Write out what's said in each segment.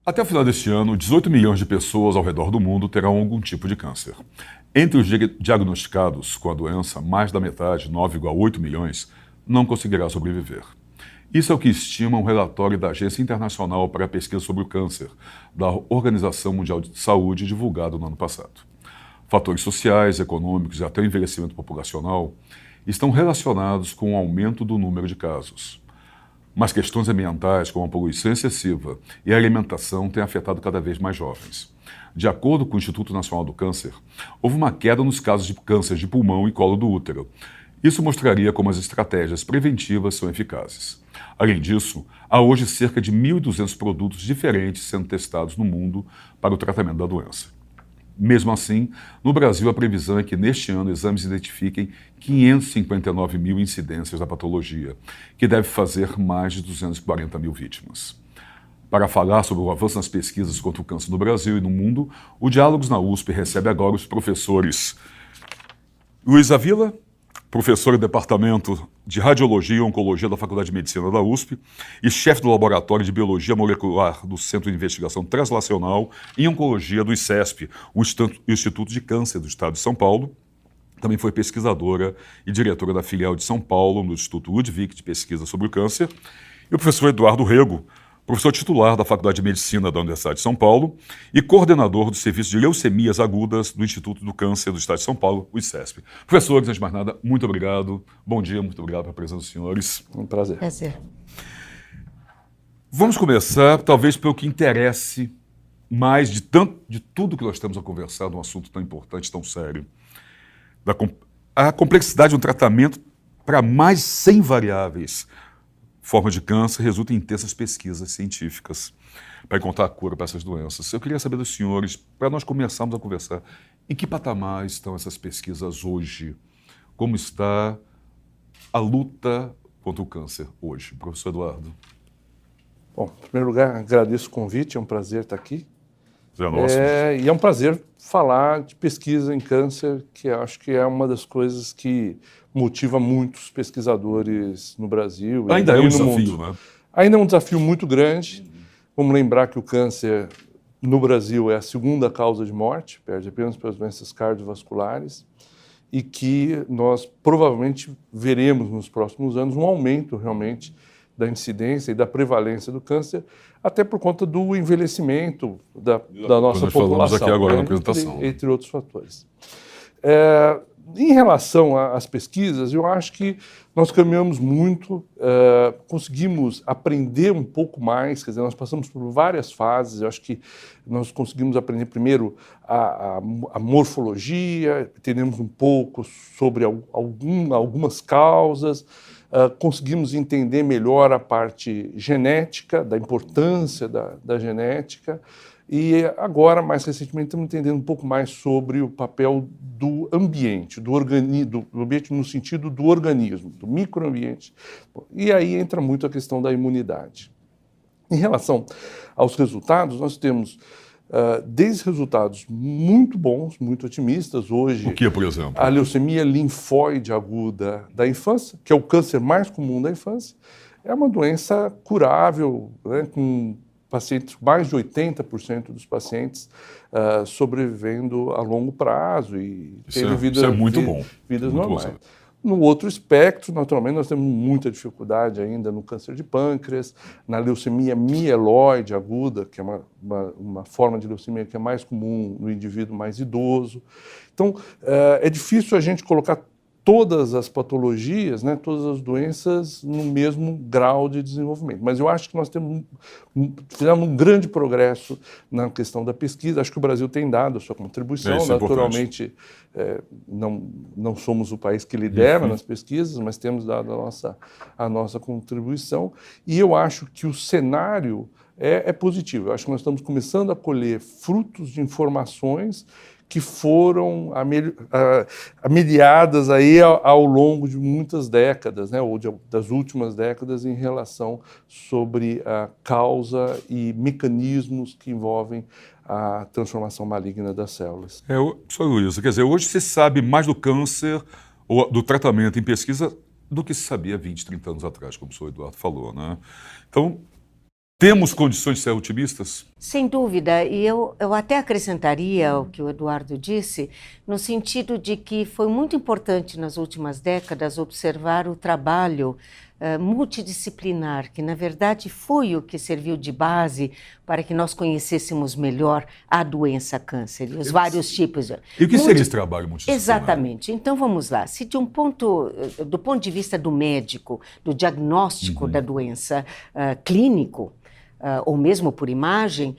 Até o final deste ano, 18 milhões de pessoas ao redor do mundo terão algum tipo de câncer. Entre os diagnosticados com a doença, mais da metade, 9,8 milhões, não conseguirá sobreviver. Isso é o que estima um relatório da Agência Internacional para a Pesquisa sobre o Câncer, da Organização Mundial de Saúde, divulgado no ano passado. Fatores sociais, econômicos e até o envelhecimento populacional estão relacionados com o aumento do número de casos. Mas questões ambientais, como a poluição excessiva e a alimentação, têm afetado cada vez mais jovens. De acordo com o Instituto Nacional do Câncer, houve uma queda nos casos de câncer de pulmão e colo do útero. Isso mostraria como as estratégias preventivas são eficazes. Além disso, há hoje cerca de 1.200 produtos diferentes sendo testados no mundo para o tratamento da doença. Mesmo assim, no Brasil, a previsão é que neste ano exames identifiquem 559 mil incidências da patologia, que deve fazer mais de 240 mil vítimas. Para falar sobre o avanço nas pesquisas contra o câncer no Brasil e no mundo, o Diálogos na USP recebe agora os professores Luiz Avila, professor do Departamento de Radiologia e Oncologia da Faculdade de Medicina da USP e chefe do Laboratório de Biologia Molecular do Centro de Investigação Translacional em Oncologia do ICESP, o Instituto de Câncer do Estado de São Paulo. Também foi pesquisadora e diretora da filial de São Paulo no Instituto Ludwig de Pesquisa sobre o Câncer. E o professor Eduardo Rego, professor titular da Faculdade de Medicina da Universidade de São Paulo e coordenador do Serviço de Leucemias Agudas do Instituto do Câncer do Estado de São Paulo, o ICESP. Professores, antes de mais nada, muito obrigado. Bom dia, muito obrigado pela presença dos senhores. Um prazer. Prazer. Vamos começar, talvez, pelo que interesse mais de tudo que nós temos a conversar, de um assunto tão importante, tão sério. A complexidade de um tratamento para mais 100 variáveis. Forma de câncer resulta em intensas pesquisas científicas para encontrar a cura para essas doenças. Eu queria saber dos senhores, para nós começarmos a conversar, em que patamar estão essas pesquisas hoje? Como está a luta contra o câncer hoje? Professor Eduardo. Bom, em primeiro lugar, agradeço o convite, é um prazer estar aqui. É nosso. E é um prazer falar de pesquisa em câncer, que acho que é uma das coisas que motiva muitos pesquisadores no Brasil Ainda e é um no desafio, mundo. né? Ainda é um desafio muito grande. Vamos lembrar que o câncer no Brasil é a segunda causa de morte, perde apenas para as doenças cardiovasculares, e que nós provavelmente veremos nos próximos anos um aumento realmente da incidência e da prevalência do câncer, até por conta do envelhecimento da nossa nós população. falamos aqui agora na apresentação. Entre outros fatores. Em relação às pesquisas, eu acho que nós caminhamos muito, conseguimos aprender um pouco mais, quer dizer, nós passamos por várias fases, eu acho que nós conseguimos aprender primeiro a morfologia, entendemos um pouco sobre algumas causas, conseguimos entender melhor a parte genética, da importância da genética, e agora, mais recentemente, estamos entendendo um pouco mais sobre o papel do ambiente, do ambiente no sentido do organismo, do microambiente. E aí entra muito a questão da imunidade. Em relação aos resultados, nós temos desde resultados muito bons, muito otimistas. Hoje, O que, por exemplo? a leucemia linfóide aguda da infância, que é o câncer mais comum da infância, é uma doença curável, né, com pacientes, mais de 80% dos pacientes sobrevivendo a longo prazo e tendo Isso é muito bom. Vidas Muito normais. bom. No outro espectro, naturalmente, nós temos muita dificuldade ainda no câncer de pâncreas, na leucemia mieloide aguda, que é uma forma de leucemia que é mais comum no indivíduo mais idoso. Então, é difícil a gente colocar todas as patologias, né, todas as doenças no mesmo grau de desenvolvimento. Mas eu acho que nós fizemos um grande progresso na questão da pesquisa. Acho que o Brasil tem dado a sua contribuição. Isso é naturalmente, não somos o país que lidera nas pesquisas, mas temos dado a nossa contribuição. E eu acho que o cenário é positivo. Eu acho que nós estamos começando a colher frutos de informações que foram ameliadas aí ao longo de muitas décadas, né, ou das últimas décadas, em relação sobre a causa e mecanismos que envolvem a transformação maligna das células. Só Luiz, quer dizer, hoje se sabe mais do câncer, ou do tratamento em pesquisa, do que se sabia 20, 30 anos atrás, como o senhor Eduardo falou, né? Então, Temos condições de ser otimistas? Sem dúvida, e eu até acrescentaria o que o Eduardo disse, no sentido de que foi muito importante nas últimas décadas observar o trabalho multidisciplinar, que na verdade foi o que serviu de base para que nós conhecêssemos melhor a doença câncer e os vários tipos. E o que seria esse trabalho multidisciplinar? Exatamente. Então vamos lá. Se do ponto de vista do médico, do diagnóstico da doença clínico, ou mesmo por imagem,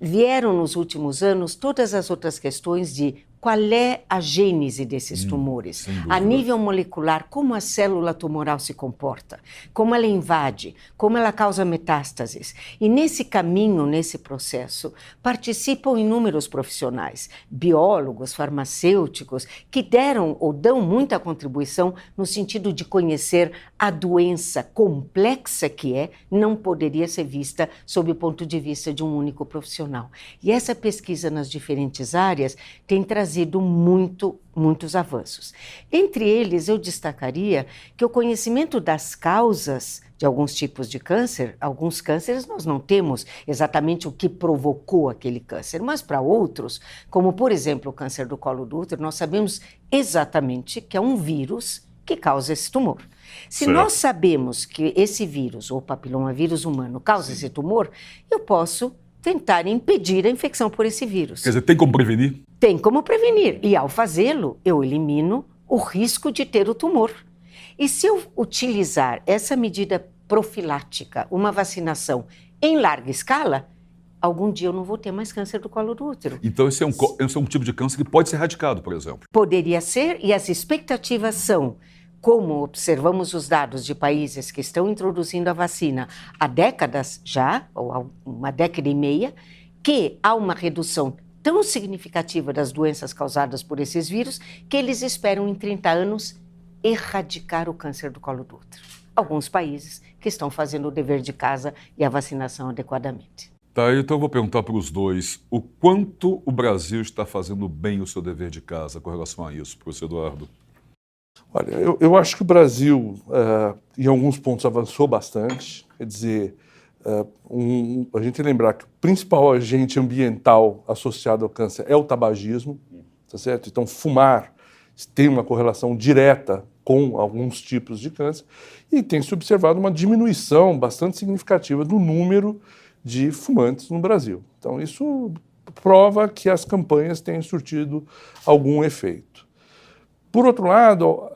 vieram nos últimos anos todas as outras questões de qual é a gênese desses tumores, a nível molecular, como a célula tumoral se comporta, como ela invade, como ela causa metástases. E nesse caminho, nesse processo, participam inúmeros profissionais, biólogos, farmacêuticos, que deram ou dão muita contribuição no sentido de conhecer a doença complexa que não poderia ser vista sob o ponto de vista de um único profissional. E essa pesquisa nas diferentes áreas tem trazido muitos avanços. Entre eles, eu destacaria que o conhecimento das causas de alguns tipos de câncer, alguns cânceres nós não temos exatamente o que provocou aquele câncer, mas para outros, como por exemplo o câncer do colo do útero, nós sabemos exatamente que é um vírus que causa esse tumor. Se nós sabemos que esse vírus, ou papilomavírus humano, causa esse tumor, eu posso tentar impedir a infecção por esse vírus. Quer dizer, tem como prevenir? Tem como prevenir. E ao fazê-lo, eu elimino o risco de ter o tumor. E se eu utilizar essa medida profilática, uma vacinação em larga escala, algum dia eu não vou ter mais câncer do colo do útero. Então esse é um tipo de câncer que pode ser erradicado, por exemplo. Poderia ser, e as expectativas são, como observamos os dados de países que estão introduzindo a vacina há décadas já, ou há uma década e meia, que há uma redução tão significativa das doenças causadas por esses vírus que eles esperam em 30 anos erradicar o câncer do colo do útero. Alguns países que estão fazendo o dever de casa e a vacinação adequadamente. Tá, então eu vou perguntar para os dois o quanto o Brasil está fazendo bem o seu dever de casa com relação a isso, professor Eduardo. Olha, eu acho que o Brasil, em alguns pontos, avançou bastante. Quer dizer, a gente tem que lembrar que o principal agente ambiental associado ao câncer é o tabagismo, tá certo? Então, fumar tem uma correlação direta com alguns tipos de câncer e tem-se observado uma diminuição bastante significativa do número de fumantes no Brasil. Então, isso prova que as campanhas têm surtido algum efeito. Por outro lado,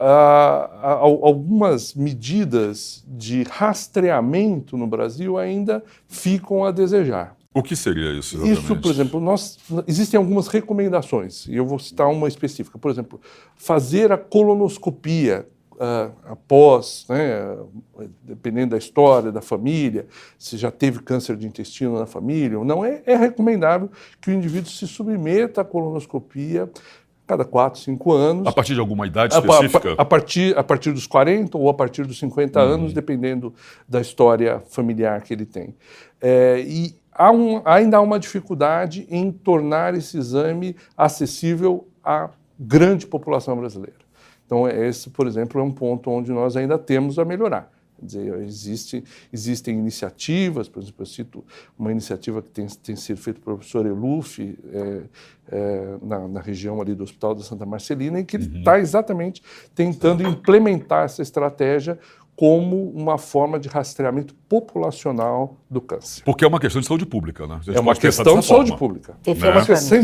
algumas medidas de rastreamento no Brasil ainda ficam a desejar. O que seria isso, exatamente? Isso, por exemplo, existem algumas recomendações, e eu vou citar uma específica. Por exemplo, fazer a colonoscopia após, dependendo da história da família, se já teve câncer de intestino na família ou não, é recomendável que o indivíduo se submeta à colonoscopia cada 4, 5 anos. A partir de alguma idade específica? A partir dos 40 ou a partir dos 50 anos, dependendo da história familiar que ele tem. E ainda há uma dificuldade em tornar esse exame acessível à grande população brasileira. Então, esse, por exemplo, é um ponto onde nós ainda temos a melhorar. Quer dizer, existem iniciativas, por exemplo, eu cito uma iniciativa que tem sido feita pelo professor Eluf, na região ali do Hospital da Santa Marcelina, em que ele está exatamente tentando implementar essa estratégia como uma forma de rastreamento populacional do câncer. Porque é uma questão de saúde pública, né? É uma questão de saúde pública.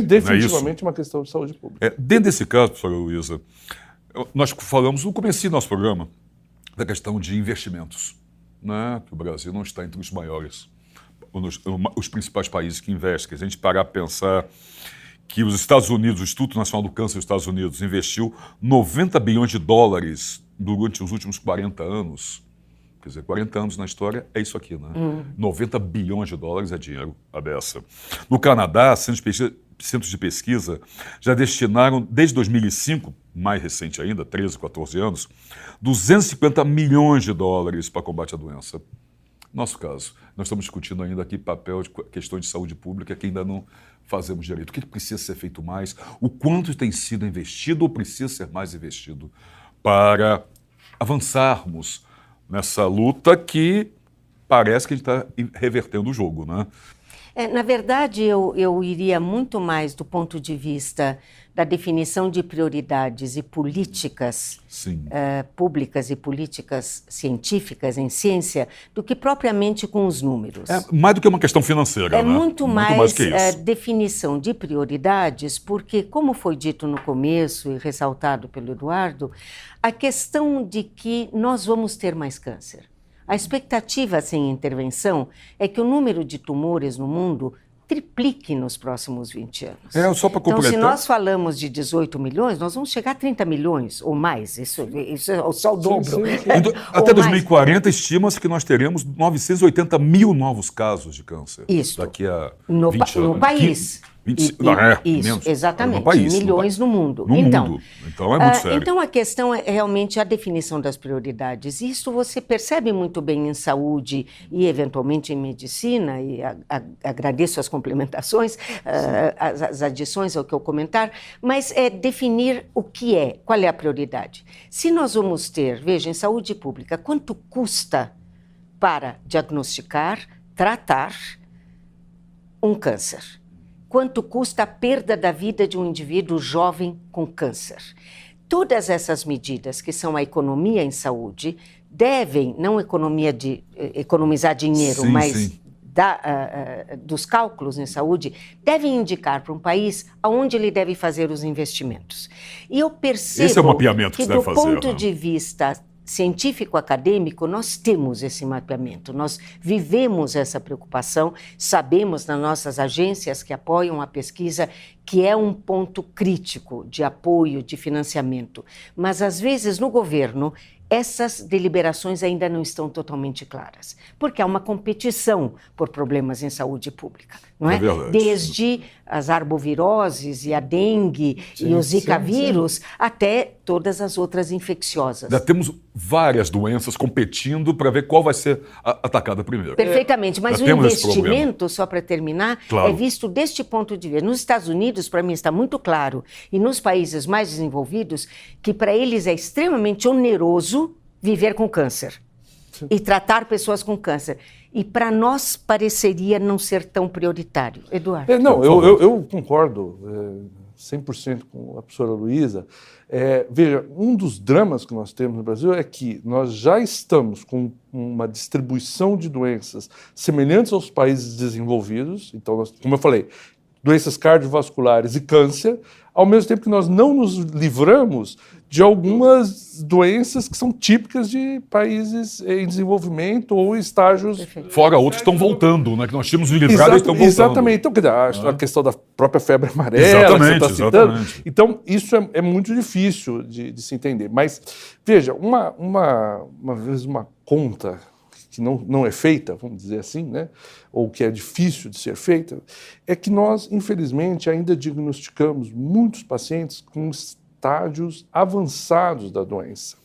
Definitivamente uma questão de saúde pública. Dentro desse caso, professora Luísa, nós falamos no começo do nosso programa da questão de investimentos, né? Que o Brasil não está entre os maiores, os principais países que investem. Se a gente parar para pensar que os Estados Unidos, o Instituto Nacional do Câncer dos Estados Unidos, investiu 90 bilhões de dólares durante os últimos 40 anos. Quer dizer, 40 anos na história é isso aqui, né? 90 bilhões de dólares é dinheiro à beça. No Canadá, centros de pesquisa já destinaram, desde 2005, mais recente ainda, 13, 14 anos, 250 milhões de dólares para combate à doença. Nosso caso, nós estamos discutindo ainda aqui papel de questões de saúde pública que ainda não fazemos direito. O que precisa ser feito mais? O quanto tem sido investido ou precisa ser mais investido para avançarmos nessa luta que parece que a gente está revertendo o jogo, né? Na verdade, eu iria muito mais do ponto de vista da definição de prioridades e políticas públicas e políticas científicas em ciência do que propriamente com os números. É mais do que uma questão financeira, né? Muito mais que isso. Definição de prioridades, porque, como foi dito no começo e ressaltado pelo Eduardo, a questão de que nós vamos ter mais câncer. A expectativa sem intervenção é que o número de tumores no mundo triplique nos próximos 20 anos. Só para completar. Então, se nós falamos de 18 milhões, nós vamos chegar a 30 milhões ou mais. Isso é só o dobro. Até 2040, estima-se que nós teremos 980 mil novos casos de câncer. Isso. Daqui a 20 anos. No país. Isso, menos. Exatamente. No país, milhões no mundo. Então é muito sério. Então, a questão é realmente a definição das prioridades. Isso você percebe muito bem em saúde e, eventualmente, em medicina, e agradeço as complementações, as adições ao que eu comentar, mas é definir o que é, qual é a prioridade. Se nós vamos ter, veja, em saúde pública, quanto custa para diagnosticar, tratar um câncer? Quanto custa a perda da vida de um indivíduo jovem com câncer? Todas essas medidas, que são a economia em saúde, devem, não economia de economizar dinheiro, mas dos cálculos em saúde, devem indicar para um país aonde ele deve fazer os investimentos. E eu percebo esse é o mapeamento que do ponto de vista científico-acadêmico, nós temos esse mapeamento, nós vivemos essa preocupação, sabemos nas nossas agências que apoiam a pesquisa que é um ponto crítico de apoio, de financiamento. Mas, às vezes, no governo, essas deliberações ainda não estão totalmente claras, porque há uma competição por problemas em saúde pública, não é? É verdade. Desde as arboviroses e a dengue e o Zika vírus até todas as outras infecciosas. Já temos várias doenças competindo para ver qual vai ser atacada primeiro. Perfeitamente, mas o investimento, só para terminar, claro, é visto deste ponto de vista. Nos Estados Unidos, para mim, está muito claro, e nos países mais desenvolvidos, que para eles é extremamente oneroso viver com câncer. Sim. E tratar pessoas com câncer. E para nós pareceria não ser tão prioritário. Eduardo. Eu concordo 100% com a professora Luísa. Veja, um dos dramas que nós temos no Brasil é que nós já estamos com uma distribuição de doenças semelhantes aos países desenvolvidos. Então, como eu falei, doenças cardiovasculares e câncer, ao mesmo tempo que nós não nos livramos de algumas doenças que são típicas de países em desenvolvimento ou em estágios... Perfeito. Fora outros que estão voltando, né? Que nós tínhamos livrado e estão voltando. Exatamente. Então, quer dizer, a questão da própria febre amarela, que você está citando. Então, isso é muito difícil de se entender. Mas, veja, uma vez uma conta que não é feita, vamos dizer assim, né? Ou que é difícil de ser feita, é que nós, infelizmente, ainda diagnosticamos muitos pacientes com estágios avançados da doença.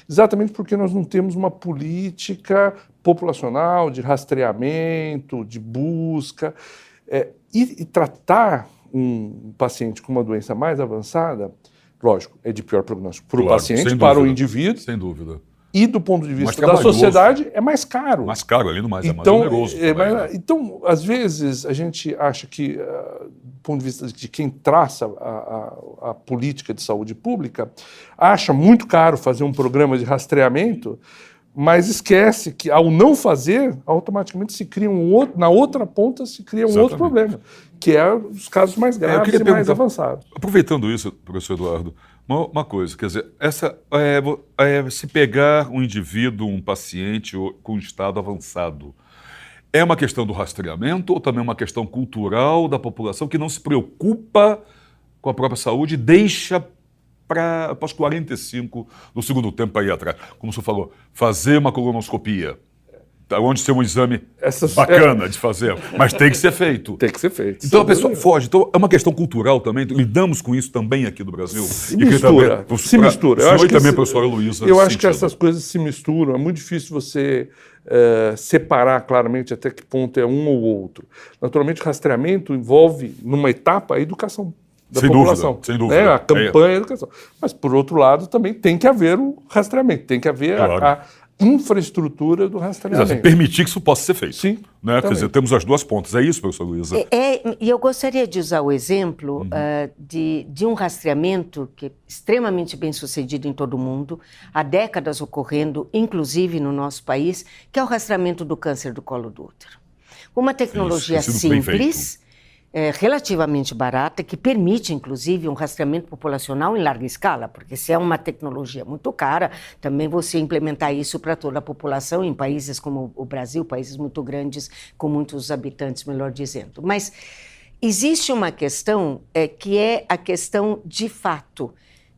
Exatamente porque nós não temos uma política populacional de rastreamento, de busca. E tratar um paciente com uma doença mais avançada, lógico, é de pior prognóstico para o paciente, para o indivíduo. Sem dúvida. E do ponto de vista da sociedade, é mais caro. Mais caro, além do mais, é mais oneroso. Então, às vezes, a gente acha que, do ponto de vista de quem traça a política de saúde pública, acha muito caro fazer um programa de rastreamento, mas esquece que, ao não fazer, automaticamente se cria na outra ponta se cria um outro problema, que é os casos mais graves e mais avançados. Aproveitando isso, professor Eduardo, uma coisa, quer dizer, se pegar um indivíduo, um paciente com estado avançado, é uma questão do rastreamento ou também uma questão cultural da população que não se preocupa com a própria saúde e deixa para os 45 do segundo tempo aí atrás? Como o senhor falou, fazer uma colonoscopia. Onde tem um exame bacana de fazer, mas tem que ser feito. Tem que ser feito. Então a pessoa foge. Então é uma questão cultural também. Lidamos com isso também aqui no Brasil. Se mistura. Eu acho que também a professora Luísa. Eu acho que essas coisas se misturam. É muito difícil você separar claramente até que ponto é um ou outro. Naturalmente, o rastreamento envolve, numa etapa, a educação da população. Sem dúvida. A campanha de educação. Mas, por outro lado, também tem que haver o rastreamento, tem que haver infraestrutura do rastreamento. Exato, permitir que isso possa ser feito. Sim, né? Quer dizer, temos as duas pontas. É isso, professor Luísa? E eu gostaria de usar o exemplo de um rastreamento que é extremamente bem sucedido em todo o mundo, há décadas ocorrendo, inclusive no nosso país, que é o rastreamento do câncer do colo do útero. Uma tecnologia simples, relativamente barata, que permite, inclusive, um rastreamento populacional em larga escala, porque se é uma tecnologia muito cara, também você implementar isso para toda a população em países como o Brasil, países muito grandes, com muitos habitantes, melhor dizendo. Mas existe uma questão que é a questão de fato,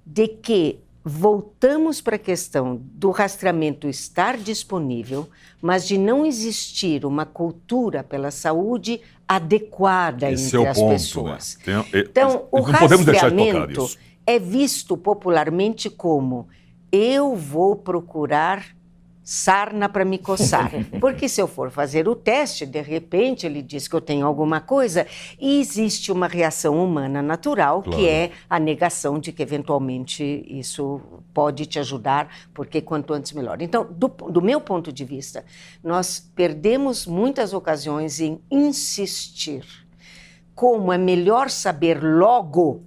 de que voltamos para a questão do rastreamento estar disponível, mas de não existir uma cultura pela saúde adequada entre as pessoas. Né? Então, o rastreamento é visto popularmente como eu vou procurar sarna para me coçar. Porque se eu for fazer o teste, de repente ele diz que eu tenho alguma coisa e existe uma reação humana natural, que é a negação de que eventualmente isso pode te ajudar, porque quanto antes melhor. Então, do meu ponto de vista, nós perdemos muitas ocasiões em insistir como é melhor saber logo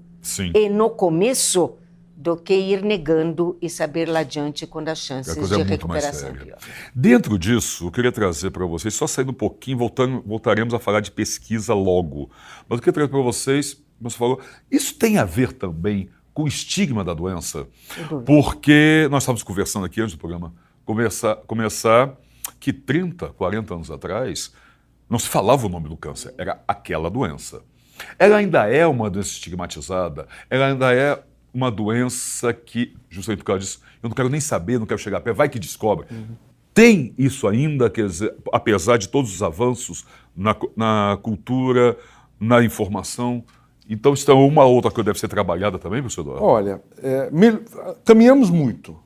e no começo do que ir negando e saber lá adiante quando as chances de recuperação pior. Dentro disso, eu queria trazer para vocês, só saindo um pouquinho, voltaremos a falar de pesquisa logo, mas eu queria trazer para vocês, como você falou, isso tem a ver também com o estigma da doença? Porque nós estávamos conversando aqui antes do programa começar que 30, 40 anos atrás, não se falava o nome do câncer, era aquela doença. Ela ainda é uma doença estigmatizada, ela ainda é uma doença que, justamente porque ela disse, eu não quero nem saber, não quero chegar perto, vai que descobre. Tem isso ainda, quer dizer, apesar de todos os avanços na cultura, na informação. Então, isso é uma outra coisa que deve ser trabalhada também, professor Eduardo? Olha, caminhamos muito.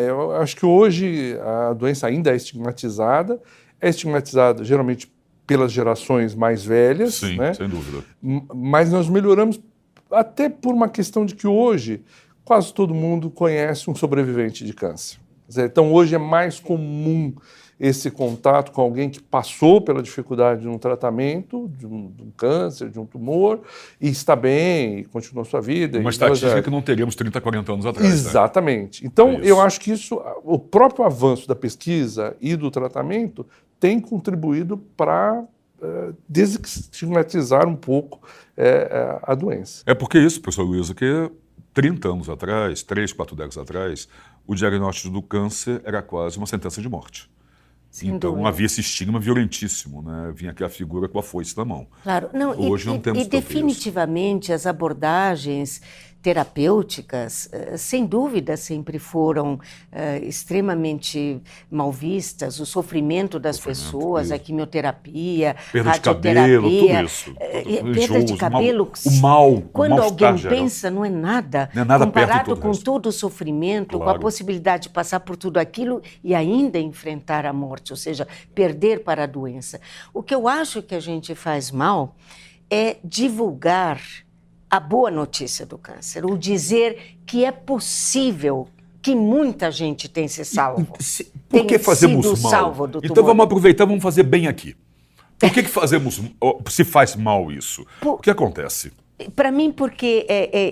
Eu acho que hoje a doença ainda é estigmatizada geralmente pelas gerações mais velhas. Sim, né? Sem dúvida. Mas nós melhoramos até por uma questão de que hoje quase todo mundo conhece um sobrevivente de câncer. Então hoje é mais comum esse contato com alguém que passou pela dificuldade de um tratamento, de um câncer, de um tumor, e está bem, e continuou sua vida. Uma estatística que não teríamos 30, 40 anos atrás. Exatamente. Né? Então eu acho que isso, o próprio avanço da pesquisa e do tratamento tem contribuído para desestigmatizar um pouco a doença. É porque isso, professor Luísa, que 30 anos atrás, 3, 4 décadas atrás, o diagnóstico do câncer era quase uma sentença de morte. Então havia esse estigma violentíssimo, né? Vinha aqui a figura com a foice na mão. Claro, não, hoje não temos e definitivamente isso. As abordagens terapêuticas, sem dúvida, sempre foram extremamente mal vistas. O sofrimento das pessoas, a quimioterapia, perda radioterapia, de cabelo, tudo isso. Perda de cabelo. O mal. Quando alguém pensa, não é nada. Não é nada comparado perto com todo o sofrimento, com a possibilidade de passar por tudo aquilo e ainda enfrentar a morte, ou seja, perder para a doença. O que eu acho que a gente faz mal é divulgar a boa notícia do câncer, ou dizer que é possível que muita gente tenha se salvo. Por que fazemos mal? Salvo do então tumor. Vamos aproveitar, vamos fazer bem aqui. Por que se faz mal isso? O que acontece? Para mim, porque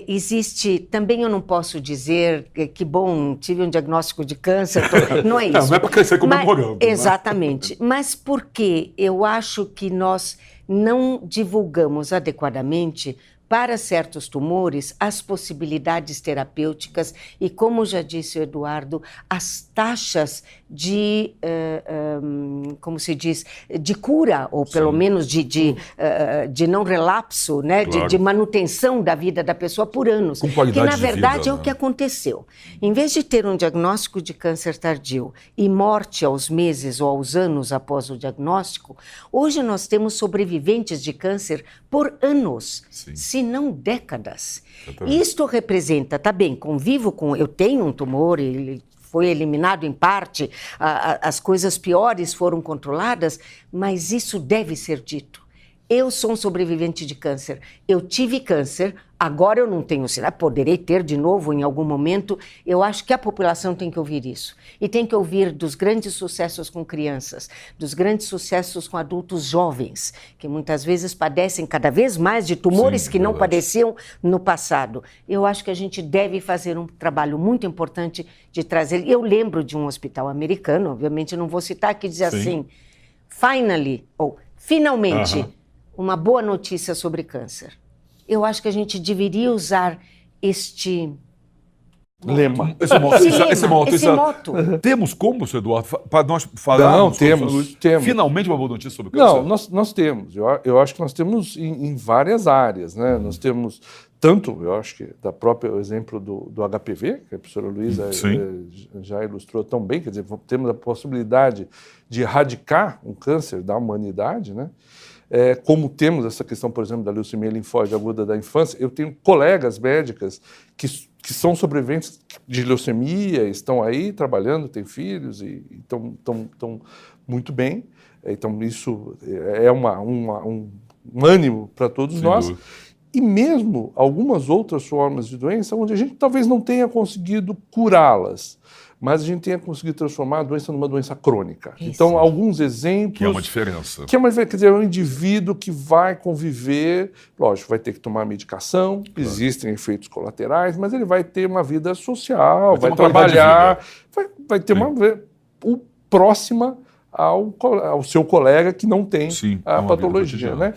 existe... Também eu não posso dizer que bom, tive um diagnóstico de câncer. Não é isso. Não é para crescer comemorando. Exatamente. Mas porque eu acho que nós não divulgamos adequadamente para certos tumores as possibilidades terapêuticas e, como já disse o Eduardo, as taxas de, como se diz, de cura, ou pelo menos de não relapso, né? Claro. de manutenção da vida da pessoa por anos. Com qualidade que, na verdade, vida, é o que aconteceu. Em vez de ter um diagnóstico de câncer tardio e morte aos meses ou aos anos após o diagnóstico, hoje nós temos sobreviventes de câncer por anos, se não décadas. Isto representa, tá bem, convivo com... Eu tenho um tumor, ele foi eliminado em parte, as coisas piores foram controladas, mas isso deve ser dito. eu sou um sobrevivente de câncer, eu tive câncer, agora eu não tenho sinal, poderei ter de novo em algum momento. Eu acho que a população tem que ouvir isso. E tem que ouvir dos grandes sucessos com crianças, dos grandes sucessos com adultos jovens, que muitas vezes padecem cada vez mais de tumores Sim, que não verdade. padeciam no passado. Eu acho que a gente deve fazer um trabalho muito importante de trazer. Eu lembro de um hospital americano, obviamente não vou citar, que diz assim, finally, ou finalmente, uma boa notícia sobre câncer. Eu acho que a gente deveria usar este Lema. Esse moto. moto. Temos como, seu Eduardo, para nós falarmos temos. finalmente uma boa notícia sobre câncer? Não, nós temos. Eu acho que nós temos em várias áreas, né? Nós temos tanto, eu acho que da própria exemplo do HPV, que a professora Luísa já ilustrou tão bem, quer dizer, temos a possibilidade de erradicar um câncer da humanidade, né? Como temos essa questão, por exemplo, da leucemia linfóide aguda da infância. Eu tenho colegas médicas que são sobreviventes de leucemia, estão aí trabalhando, têm filhos e estão muito bem. Então, isso é um ânimo para todos nós. E mesmo algumas outras formas de doença onde a gente talvez não tenha conseguido curá-las, mas a gente tenha conseguido transformar a doença numa doença crônica. Isso. Então, alguns exemplos... Que é uma diferença. Quer dizer, é um indivíduo que vai conviver, lógico, vai ter que tomar medicação, existem efeitos colaterais, mas ele vai ter uma vida social, vai trabalhar, vai ter uma vida próxima ao seu colega que não tem a patologia, né?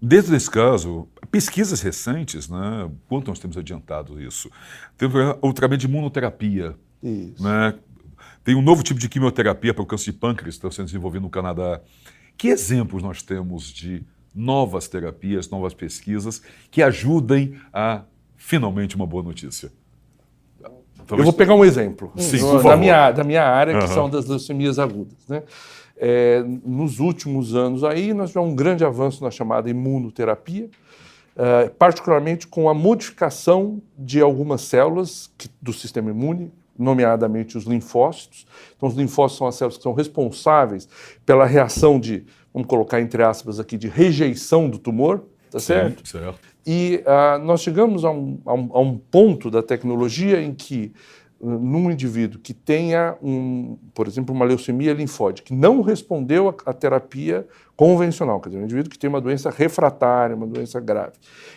Dentro desse caso, pesquisas recentes, né, quanto nós temos adiantado isso? Teve o tratamento de imunoterapia. Isso. Né? Tem um novo tipo de quimioterapia para o câncer de pâncreas que está sendo desenvolvido no Canadá. Que exemplos nós temos de novas terapias, novas pesquisas que ajudem a, finalmente, uma boa notícia? Eu vou pegar um exemplo da minha área, que são das leucemias agudas, né? Nos últimos anos aí, nós tivemos um grande avanço na chamada imunoterapia, particularmente com a modificação de algumas células do sistema imune, nomeadamente os linfócitos. Então, os linfócitos são as células que são responsáveis pela reação de, vamos colocar entre aspas aqui, de rejeição do tumor, tá certo? Certo. E nós chegamos a um ponto da tecnologia em que, num indivíduo que tenha, por exemplo, uma leucemia linfóide, que não respondeu à terapia convencional, quer dizer, um indivíduo que tem uma doença refratária, uma doença grave,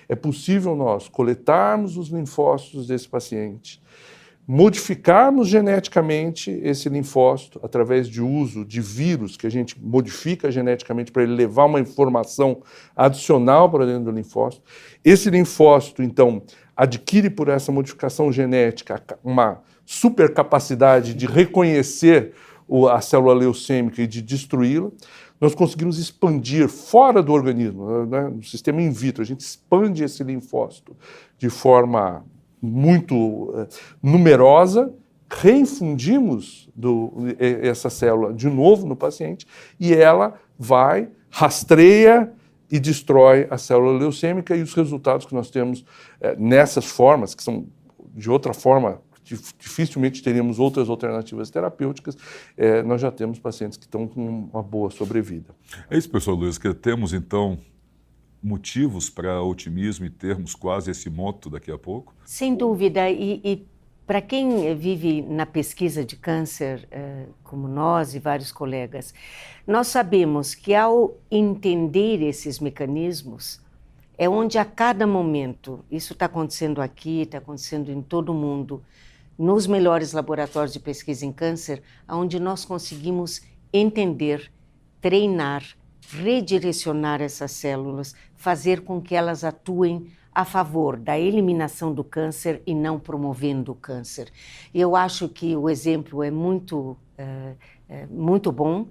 é possível nós coletarmos os linfócitos desse paciente, modificarmos geneticamente esse linfócito através de uso de vírus que a gente modifica geneticamente para ele levar uma informação adicional para dentro do linfócito. Esse linfócito, então, adquire por essa modificação genética uma supercapacidade de reconhecer a célula leucêmica e de destruí-la. Nós conseguimos expandir fora do organismo, né, no sistema in vitro, a gente expande esse linfócito de forma muito numerosa, reinfundimos essa célula de novo no paciente e ela vai, rastreia e destrói a célula leucêmica, e os resultados que nós temos nessas formas, que são de outra forma, dificilmente teríamos outras alternativas terapêuticas, nós já temos pacientes que estão com uma boa sobrevida. É isso, professor Luiz, que temos então motivos para otimismo e termos quase esse moto daqui a pouco? Sem dúvida, e para quem vive na pesquisa de câncer, como nós e vários colegas, nós sabemos que ao entender esses mecanismos, é onde a cada momento, isso está acontecendo aqui, está acontecendo em todo o mundo, nos melhores laboratórios de pesquisa em câncer, onde nós conseguimos entender, treinar, redirecionar essas células, fazer com que elas atuem a favor da eliminação do câncer e não promovendo o câncer. Eu acho que o exemplo é muito bom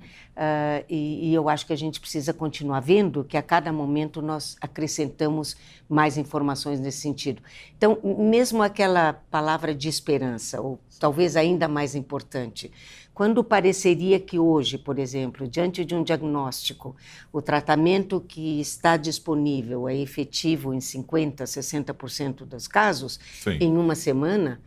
e eu acho que a gente precisa continuar vendo que a cada momento nós acrescentamos mais informações nesse sentido. Então, mesmo aquela palavra de esperança, ou talvez ainda mais importante, quando pareceria que hoje, por exemplo, diante de um diagnóstico, o tratamento que está disponível é efetivo em 50%, 60% dos casos, Sim. em uma semana,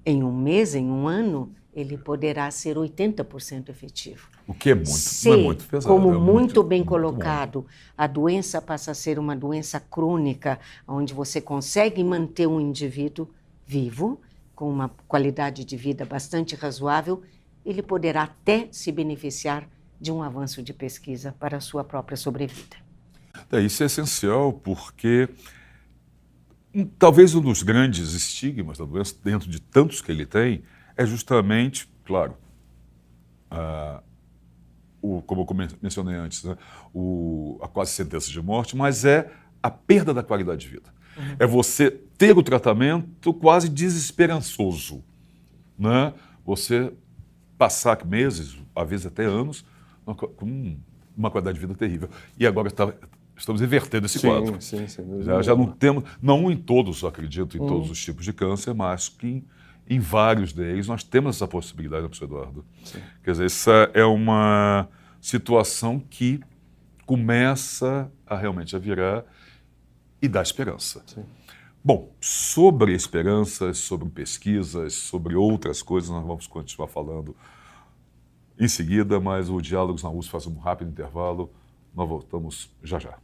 em um mês, em um ano, ele poderá ser 80% efetivo. O que é muito, Se, não é muito pesado. como é muito bem muito colocado, a doença passa a ser uma doença crônica, onde você consegue manter um indivíduo vivo, com uma qualidade de vida bastante razoável, ele poderá até se beneficiar de um avanço de pesquisa para a sua própria sobrevida. Isso é essencial porque talvez um dos grandes estigmas da doença, dentro de tantos que ele tem, é justamente, claro, como eu mencionei antes, né, a quase sentença de morte, mas é a perda da qualidade de vida. É você ter o tratamento quase desesperançoso, né? Você passar meses, às vezes até anos, com uma qualidade de vida terrível. E agora estamos invertendo esse quadro. Sim, sim. Já não temos, não em todos, acredito, em todos os tipos de câncer, mas que em vários deles nós temos essa possibilidade, né, professor Eduardo? Sim. Quer dizer, essa é uma situação que começa a realmente a virar e dar esperança. Sim. Bom, sobre esperanças, sobre pesquisas, sobre outras coisas, nós vamos continuar falando em seguida, mas o Diálogos na USP faz um rápido intervalo. Nós voltamos já já.